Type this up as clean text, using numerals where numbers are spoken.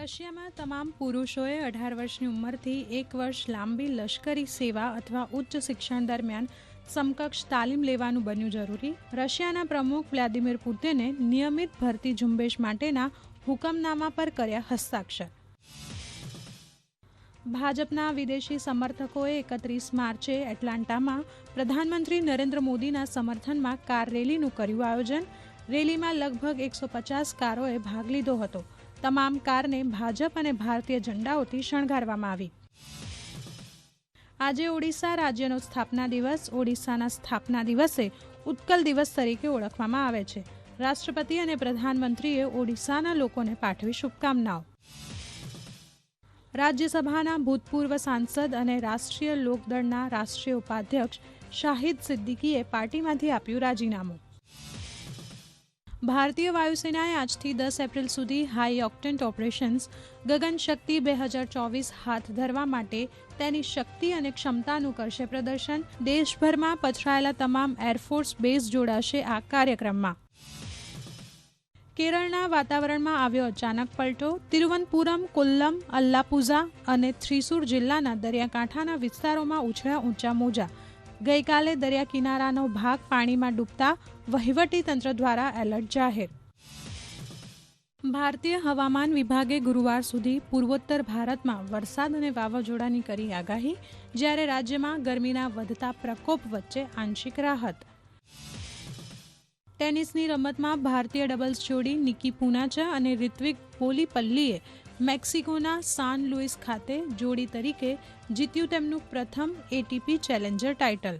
રશિયામાં તમામ પુરુષોએ 18 વર્ષની ઉંમરથી 1 વર્ષ લાંબી લશ્કરી સેવા અથવા ઉચ્ચ શિક્ષણ દરમિયાન સમકક્ષ તાલીમ લેવાનું બન્યું જરૂરી. રશિયાના પ્રમુખ વ્લાદિમીર પુતિને નિયમિત ભરતી ઝુંબેશ માટેના હુકમનામા પર કર્યા હસ્તાક્ષર. ભાજપના વિદેશી સમર્થકોએ 31 માર્ચે એટલાન્ટામાં પ્રધાનમંત્રી નરેન્દ્ર મોદીના સમર્થનમાં કાર રેલીનું કર્યું આયોજન. રેલીમાં લગભગ 150 કારોએ ભાગ લીધો હતો. તમામ કારને ભાજપ અને ભારતીય ઝંડાઓથી શણગારવામાં આવી. આજે ઓડિશા રાજ્યનો સ્થાપના દિવસ. ઓડિશાના સ્થાપના દિવસે ઉત્કલ દિવસ તરીકે ઓળખવામાં આવે છે. રાષ્ટ્રપતિ અને પ્રધાનમંત્રીએ ઓડિશાના લોકોને પાઠવી શુભકામનાઓ. રાજ્યસભાના ભૂતપૂર્વ સાંસદ અને રાષ્ટ્રીય લોકદળના રાષ્ટ્રીય ઉપાધ્યક્ષ શાહિદ સિદ્દીકીએ પાર્ટીમાંથી આપ્યું રાજીનામું. ભારતીય વાયુસેનાએ આજથી 10 એપ્રિલ સુધી હાઈ ઓક્ટેન્ટ ઓપરેશન્સ ગગનશક્તિ 2024 હાથ ધરવા માટે તેની શક્તિ અને ક્ષમતાનું કરશે પ્રદર્શન. દેશભરમાં પથરાયેલા તમામ એરફોર્સ બેઝ જોડાશે આ કાર્યક્રમમાં. કેરળના વાતાવરણમાં આવ્યો અચાનક પલટો. તિરુવનંતપુરમ, કોલ્લમ, અલ્લાપુઝા અને થ્રીસુર જિલ્લાના દરિયાકાંઠાના વિસ્તારોમાં ઉછળ્યા ઊંચા મોજા. ગઈકાલે દરિયા કિનારાનો ભાગ પાણીમાં ડૂબતા વહીવટી તંત્ર દ્વારા એલર્ટ જાહેર. ભારતીય હવામાન વિભાગે ગુરુવાર સુધી પૂર્વોત્તર ભારતમાં વરસાદ અને વાવાઝોડાની કરી આગાહી. જ્યારે રાજ્યમાં ગરમીના વધતા પ્રકોપ વચ્ચે આંશિક રાહત. ટેનિસની રમતમાં ભારતીય ડબલ્સ જોડી નિકી પૂનાચા અને રિત્વિક પોલીપલ્લીએ મેક્સિકોના સાન લુઇસ ખાતે જોડી તરીકે જીત્યું તેમનું પ્રથમ એટીપી ચેલેન્જર ટાઇટલ.